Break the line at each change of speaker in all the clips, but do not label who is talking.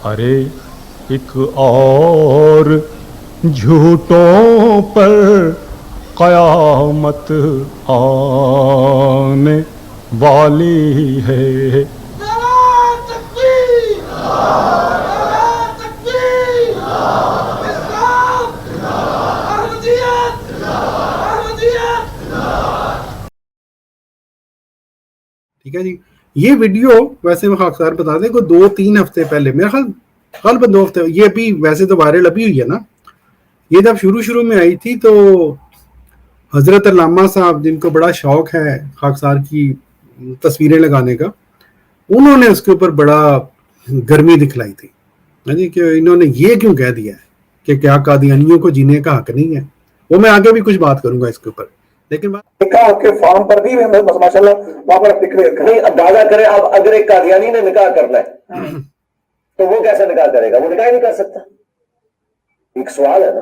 ارے ایک اور جھوٹوں پر قیامت آنے والی ہے.
ٹھیک ہے جی. یہ ویڈیو ویسے میں خاکسار بتا دیں کوئی 2-3 ہفتے پہلے، میرا خیال 2 ہفتے، یہ ابھی ویسے تو وائرل ابھی ہوئی ہے نا. یہ جب شروع میں آئی تھی تو حضرت علامہ صاحب، جن کو بڑا شوق ہے خاکسار کی تصویریں لگانے کا، انہوں نے اس کے اوپر بڑا گرمی دکھلائی تھی جی، کہ انہوں نے یہ کیوں کہہ دیا ہے کہ کیا قادیانیوں کو جینے کا حق نہیں ہے. وہ میں آگے بھی کچھ بات کروں گا اس کے اوپر، لیکن
نکاح کے فارم پر بھی ماشاء اللہ وہاں پر کہیں اندازہ کرے. اب اگر ایک قادیانی نے نکاح کرنا ہے تو وہ کیسے نکاح کرے گا؟ وہ نکاح نہیں کر سکتا. ایک سوال ہے نا.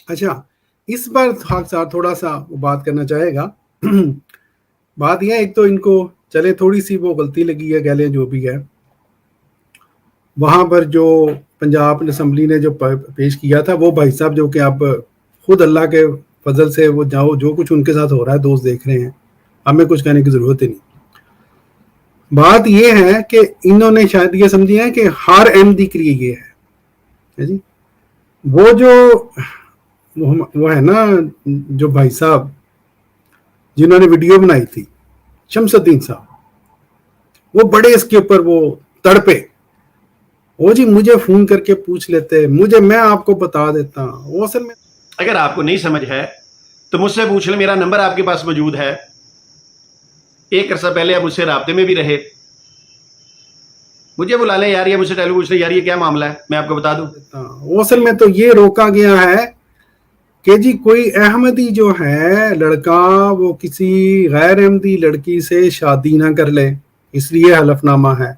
اچھا، اس بار خاکسار تھوڑا سا بات کرنا چاہے گا. بات یہ ہے، ایک تو ان کو چلے تھوڑی سی وہ غلطی لگی ہے، کہہ لیں جو بھی ہے. وہاں پر جو پنجاب اسمبلی نے جو پیش کیا تھا، وہ بھائی صاحب جو کہ اب خود اللہ کے فضل سے وہ جو کچھ ان کے ساتھ ہو رہا ہے دوست دیکھ رہے ہیں، ہمیں کچھ کہنے کی ضرورت ہی نہیں. بات یہ ہے کہ انہوں نے شاید یہ سمجھی ہے کہ ہر احمدی کے لیے یہ ہے جی. وہ ہے نا جو بھائی صاحب جنہوں نے ویڈیو بنائی تھی، شمس الدین صاحب، وہ بڑے اس کے اوپر وہ تڑپے. وہ جی مجھے فون کر کے پوچھ لیتے، میں آپ کو بتا دیتا. وہ اصل میں
اگر آپ کو نہیں سمجھ ہے تو مجھ سے پوچھ لیں، میرا نمبر آپ کے پاس موجود ہے. ایک عرصہ پہلے آپ مجھ سے رابطے میں بھی رہے، مجھے بلا لیں یار، یا مجھ سے ٹیلی پوچھ لیں یار یہ کیا معاملہ ہے، میں آپ کو بتا دوں.
وہ اصل میں تو یہ روکا گیا ہے کہ جی کوئی احمدی جو ہے لڑکا، وہ کسی غیر احمدی لڑکی سے شادی نہ کر لے، اس لیے حلف نامہ ہے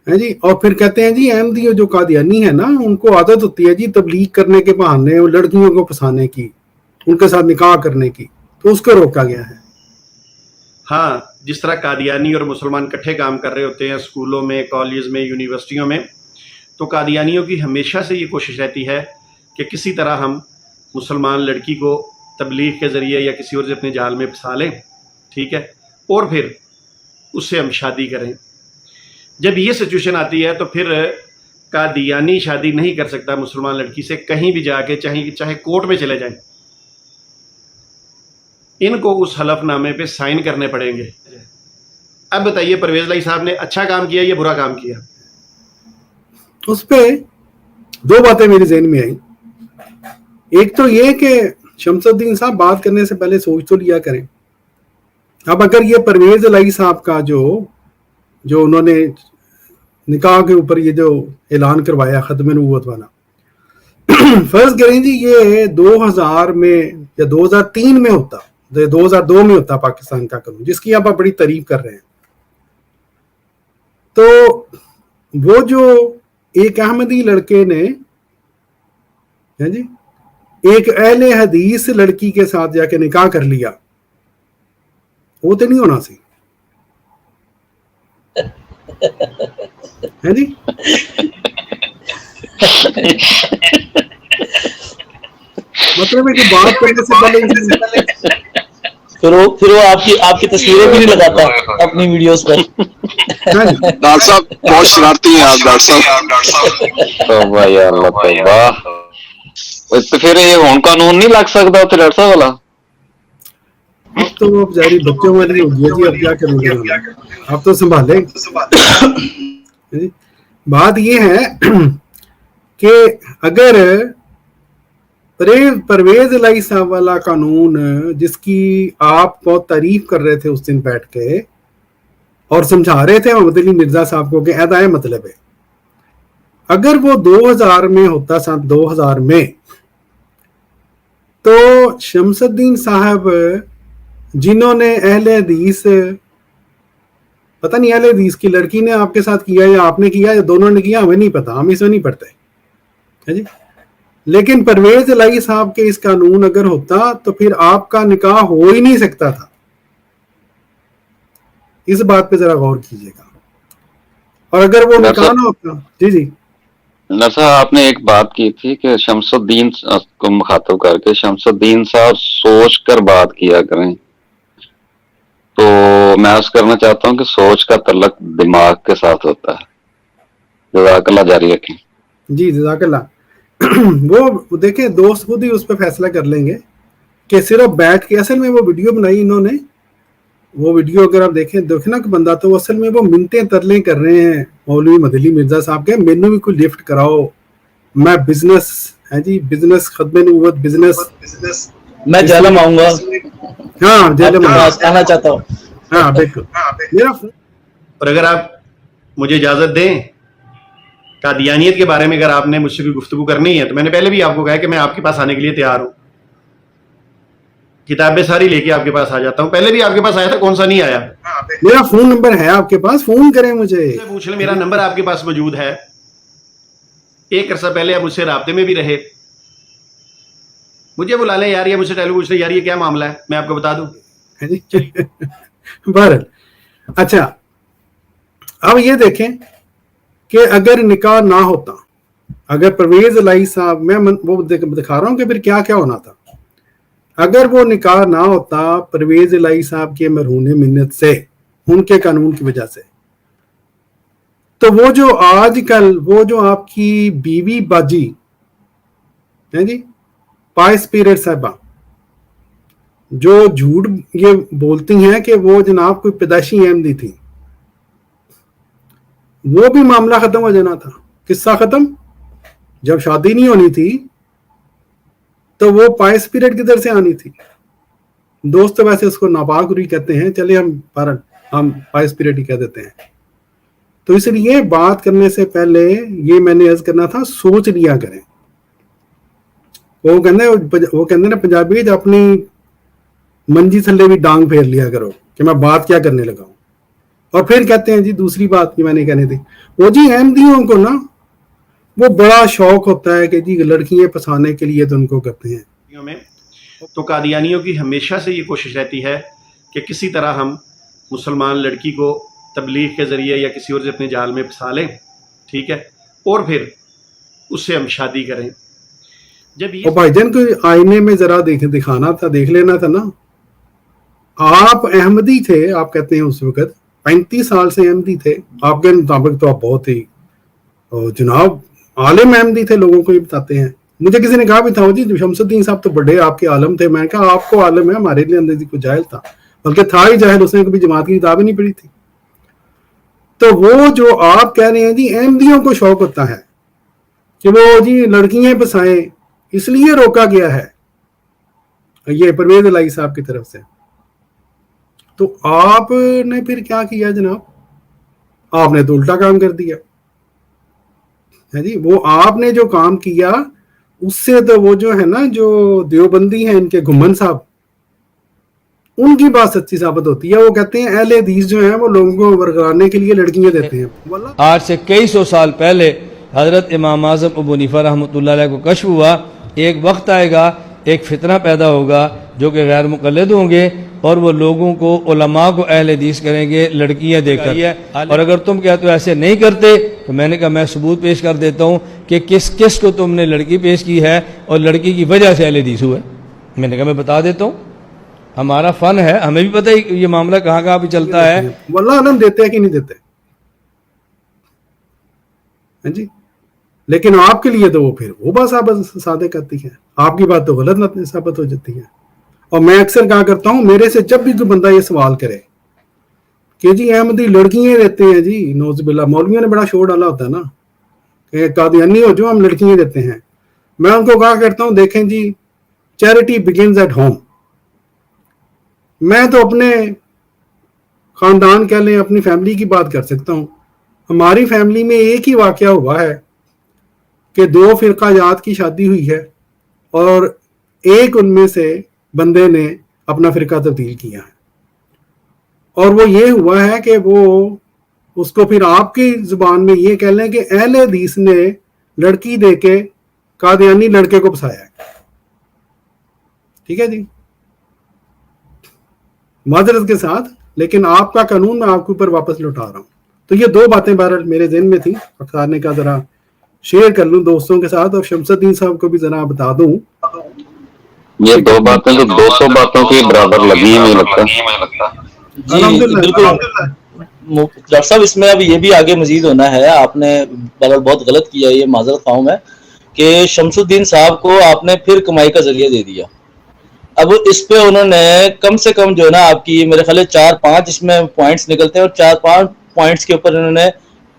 جی. اور پھر کہتے ہیں جی احمدی جو قادیانی ہے نا، ان کو عادت ہوتی ہے جی تبلیغ کرنے کے بہانے لڑکیوں کو پھنسانے کی، ان کے ساتھ نکاح کرنے کی، تو اس کو روکا گیا ہے.
ہاں، جس طرح قادیانی اور مسلمان اکٹھے کام کر رہے ہوتے ہیں اسکولوں میں، کالج میں، یونیورسٹیوں میں، تو قادیانیوں کی ہمیشہ سے یہ کوشش رہتی ہے کہ کسی طرح ہم مسلمان لڑکی کو تبلیغ کے ذریعے یا کسی اور سے اپنے جال میں پھنسا لیں، ٹھیک ہے، اور پھر اس سے ہم شادی کریں. جب یہ سچویشن آتی ہے تو پھر قادیانی شادی نہیں کر سکتا مسلمان لڑکی سے، کہیں بھی جا کے، چاہے کورٹ میں چلے جائیں، ان کو اس حلف نامے پہ سائن کرنے پڑیں گے. اب بتائیے پرویز لائی صاحب نے اچھا کام کیا یا برا کام کیا؟
اس پہ 2 باتیں میرے ذہن میں آئیں. ایک تو یہ کہ شمس الدین صاحب بات کرنے سے پہلے سوچ تو لیا کریں. اب اگر یہ پرویز لائی صاحب کا جو انہوں نے نکاح کے اوپر یہ جو اعلان کروایا ختم نبوت والا، فرض کریں جی یہ 2000 میں یا 2003 میں ہوتا، 2002 میں ہوتا پاکستان کا قانون، جس کی آپ بڑی تعریف کر رہے ہیں، تو وہ جو ایک احمدی لڑکے نے جی ایک اہل حدیث لڑکی کے ساتھ جا کے نکاح کر لیا، وہ تو نہیں ہونا سی ہے جی. مطلب ہے کہ بات کرنے سے پہلے
پھر وہ آپ کی تصویریں بھی نہیں لگاتا اپنی ویڈیوز پر.
ڈاکٹر صاحب بہت شرارتی ہیں آپ ڈاکٹر صاحب. بھائی اللہ تو پھر یہ ہون قانون نہیں لگ سکتا اتنے ڈاکٹر صاحب والا؟
اب تو وہ بچاری بچوں والی ہو گئی جی، اب کیا کریں گے، اب تو سنبھالے. بات یہ ہے کہ اگر پرویز لائی صاحب والا قانون، جس کی آپ بہت تعریف کر رہے تھے اس دن بیٹھ کے اور سمجھا رہے تھے محمد علی مرزا صاحب کو کہ ایسا مطلب ہے، اگر وہ 2000 میں ہوتا، سن 2000 میں، تو شمس الدین صاحب جنہوں نے اہل حدیث، پتہ نہیں اہل حدیث کی لڑکی نے آپ کے ساتھ کیا یا آپ نے کیا یا دونوں نے کیا، ہمیں نہیں پتا، ہم اس میں نہیں پڑھتے جی. لیکن پرویز لائی صاحب کے اس قانون اگر ہوتا تو پھر آپ کا نکاح ہو ہی نہیں سکتا تھا. اس بات پہ ذرا غور کیجیے گا. اور اگر وہ
ڈاکٹر
نکاح
صاحب
نہ ہوتا. جی جی
ڈاکٹر صاحب آپ نے ایک بات کی تھی کہ شمس الدین کو مخاطب کر کے شمس الدین صاحب سوچ کر بات کیا کریں. تو میں عرض کرنا چاہتا ہوں کہ سوچ کا تعلق دماغ کے ساتھ ہوتا ہے. جزاک اللہ، جاری رکھیں.
جی جزاک اللہ. وہ دیکھیں دوست خود ہی اس پہ فیصلہ کر لیں گے کہ صرف بیٹھ کے. اصل میں وہ ویڈیو بنائی انہوں نے, وہ ویڈیو اگر آپ دیکھیں نا کہ بندہ تو اصل میں وہ منتیں ترلیں کر رہے ہیں مولوی مدلی مرزا صاحب کے, مینوں بھی کوئی لفٹ کراؤ, میں بزنس ہے جی, بزنس ختم نبوت بزنس.
میں جہلم آؤں گا,
ہاں
آپ کے پاس آنا چاہتا ہوں.
ہاں بالکل. میرا
اور اگر آپ مجھے اجازت دیں, قادیانیت کے بارے میں اگر آپ نے مجھ سے کوئی گفتگو کرنی ہے تو میں نے پہلے بھی آپ کو کہا کہ میں آپ کے پاس آنے کے لیے تیار ہوں, کتابیں ساری لے کے آپ کے پاس آ جاتا ہوں. پہلے بھی آپ کے پاس آیا تھا, کون سا نہیں آیا؟
میرا فون نمبر ہے آپ کے پاس, فون کریں مجھے,
پوچھ لیں, میرا نمبر آپ کے پاس موجود ہے. ایک عرصہ پہلے آپ مجھ سے رابطے میں بھی رہے, مجھے بلا لیں یار, یا مجھ سے ٹیلی پوچھ لیں یار یہ کیا معاملہ ہے, میں آپ کو بتا دوں.
بہرحال اچھا, اب یہ دیکھیں کہ اگر نکاح نہ ہوتا, اگر پرویز الہی صاحب, میں وہ دکھا رہا ہوں کہ پھر کیا کیا ہونا تھا. اگر وہ نکاح نہ ہوتا پرویز الہی صاحب کے مرہون منت سے, ان کے قانون کی وجہ سے, تو وہ جو آج کل وہ جو آپ کی بیوی باجی ہے جی, پائس پیریڈ صاحبہ, جو جھوٹ یہ بولتی ہیں کہ وہ جناب کوئی پیدائشی احمدی تھی, وہ بھی معاملہ ختم ہو جانا تھا. قصہ ختم. جب شادی نہیں ہونی تھی تو وہ پائس پیریڈ کدھر سے آنی تھی. دوست ویسے اس کو ناپاک روی کہتے ہیں, چلے ہم پائس پیریڈ ہی کہہ دیتے ہیں. تو اس لیے بات کرنے سے پہلے یہ میں نے عرض کرنا تھا, سوچ لیا کریں. وہ کہتے ہیں نا پنجابی, اپنی منجی تھلے بھی ڈانگ پھیر لیا کرو کہ میں بات کیا کرنے لگا ہوں. اور پھر کہتے ہیں جی دوسری بات کی میں نے کہنے تھی, وہ جی احمدیوں کو نا وہ بڑا شوق ہوتا ہے کہ جی لڑکیاں پسانے کے لیے تو ان کو کرتے ہیں.
میں تو قادیانیوں کی ہمیشہ سے یہ کوشش رہتی ہے کہ کسی طرح ہم مسلمان لڑکی کو تبلیغ کے ذریعے یا کسی اور سے اپنے جال میں پھنسا لیں, ٹھیک ہے, اور پھر اس سے ہم شادی کریں. جب یہ
بھائی جان کو آئینے میں ذرا دکھانا تھا, دیکھ لینا تھا نا. آپ احمدی تھے, آپ کہتے ہیں اس وقت 35 سال سے احمدی تھے, آپ کے مطابق تو آپ بہت ہی جناب عالم احمدی تھے, لوگوں کو یہ بتاتے ہیں. مجھے کسی نے کہا بھی تھا جی شمس الدین صاحب تو بڑے آپ کے عالم تھے. میں نے کہا آپ کو عالم ہے, ہمارے لیے اندر کو جاہل تھا, بلکہ تھا ہی جاہل, اس نے کبھی جماعت کی کتابیں نہیں پڑھی تھی. تو وہ جو آپ کہہ رہے ہیں جی احمدیوں کو شوق ہوتا ہے کہ وہ جی لڑکیاں پسائیں, اس لیے روکا گیا ہے یہ پرویز الہی صاحب کی طرف سے. تو آپ نے پھر کیا کیا جناب, آپ نے تو الٹا کام کر دیا ہے جی. وہ آپ نے جو کام کیا اس سے تو وہ جو ہے نا, جو دیوبندی ہیں ان کے گھمن صاحب, ان کی بات سچی ثابت ہوتی ہے. وہ کہتے ہیں اہل حدیث جو ہیں وہ لوگوں کو ورگلانے کے لیے لڑکیاں دیتے ہیں.
آج سے کئی سو سال پہلے حضرت امام اعظم ابو حنیفہ رحمۃ اللہ علیہ کو کشف ہوا, ایک وقت آئے گا, ایک فتنہ پیدا ہوگا جو کہ غیر مقلد ہوں گے, اور وہ لوگوں کو, علماء کو اہل حدیث کریں گے لڑکیاں دے کر. اور اگر تم کہتے ہو ایسے نہیں کرتے تو میں نے کہا میں ثبوت پیش کر دیتا ہوں کہ کس کس کو تم نے لڑکی پیش کی ہے اور لڑکی کی وجہ سے اہل حدیث ہوئے. میں نے کہا میں بتا دیتا ہوں, ہمارا فن ہے, ہمیں بھی پتہ ہے یہ معاملہ کہاں کہاں پہ چلتا ہے.
واللہ علم دیتے ہیں کہ نہیں دیتے جی, لیکن آپ کے لیے تو وہ پھر وہ بات ثابت کرتی ہے, آپ کی بات تو غلط ثابت ہو جاتی ہے. اور میں اکثر کہا کرتا ہوں, میرے سے جب بھی کوئی بندہ یہ سوال کرے کہ جی احمدی لڑکیاں دیتے ہیں جی, نوز باللہ, مولویوں نے بڑا شور ڈالا ہوتا ہے نا کہ قادیانی ہو جو ہم لڑکیاں دیتے ہیں, میں ان کو کہا کرتا ہوں دیکھیں جی چیریٹی بگنز ایٹ ہوم. میں تو اپنے خاندان کہہ لیں, اپنی فیملی کی بات کر سکتا ہوں. ہماری فیملی میں ایک ہی واقعہ ہوا ہے کہ 2 فرقہ جات کی شادی ہوئی ہے اور ایک ان میں سے بندے نے اپنا فرقہ تبدیل کیا ہے, اور وہ یہ ہوا ہے کہ وہ اس کو پھر آپ کی زبان میں یہ کہہ لیں کہ اہل حدیث نے لڑکی دے کے قادیانی لڑکے کو پسایا ہے. ٹھیک ہے جی, معذرت کے ساتھ, لیکن آپ کا قانون میں آپ کے اوپر واپس لوٹا رہا ہوں. تو یہ دو باتیں بہرحال میرے ذہن میں تھی، اختیار نے کہا ذرا شیئر کر لوں دوستوں کے ساتھ، اور شمس الدین صاحب کو بھی ذرا بتا دوں.
یہ دو باتیں تو 200 باتوں کے برابر لگی ہیں مجھے لگتا ہے.
جی بالکل ڈاکٹر صاحب، اس میں اب یہ بھی آگے مزید ہونا ہے. آپ نے بہت غلط کیا، یہ معذرت خواہ میں، کہ شمس الدین صاحب کو آپ نے پھر کمائی کا ذریعہ دے دیا. اب اس پہ انہوں نے کم سے کم جو ہے نا آپ کی میرے خیال 4-5 اس میں پوائنٹس نکلتے ہیں، اور 4-5 پوائنٹس کے اوپر انہوں نے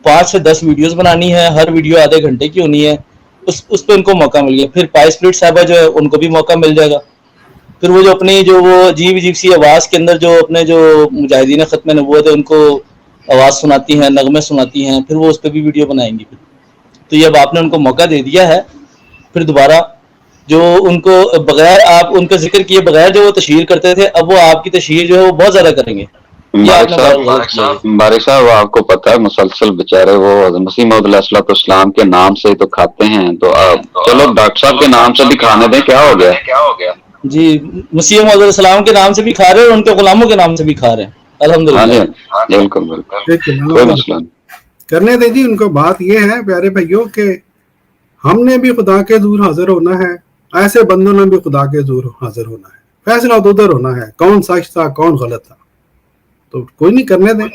5 سے 10 ویڈیوز بنانی ہے، ہر ویڈیو آدھے گھنٹے کی ہونی ہے. اس پہ ان کو موقع مل گیا. پھر پائے سپلٹ صاحبہ جو ہے ان کو بھی موقع مل جائے گا. پھر وہ جو اپنی جو وہ عجیب عجیب سی آواز کے اندر جو اپنے جو مجاہدین ختم نبوت ہے ان کو آواز سناتی ہیں، نغمے سناتی ہیں، پھر وہ اس پہ بھی ویڈیو بنائیں گی. تو یہ اب آپ نے ان کو موقع دے دیا ہے. پھر دوبارہ جو ان کو بغیر آپ ان کا ذکر کیے بغیر جو وہ تشہیر کرتے تھے، اب وہ آپ کی تشہیر جو ہے وہ بہت زیادہ کریں گے.
بارک صاحب آپ کو پتا ہے مسلسل بیچارے وہ مسیح موعود علیہ السلام کے نام سے تو کھاتے ہیں، تو چلو ڈاکٹر صاحب کے نام سے بھی کھانے دیں. کیا ہو گیا؟
جی مسیح موعود علیہ السلام کے نام سے بھی کھا رہے ہیں اور ان کے غلاموں کے نام سے بھی کھا رہے ہیں. الحمدللہ.
بالکل کوئی مسئلہ نہیں.
کرنے دیں جی ان کو. بات یہ ہے پیارے بھائیوں کہ ہم نے بھی خدا کے حضور حاضر ہونا ہے، ایسے بندوں نے بھی خدا کے حضور حاضر ہونا ہے. فیصلہ تو ادھر ہونا ہے، کون سچ تھا کون غلط تھا. تو کوئی نہیں، کرنے دیں.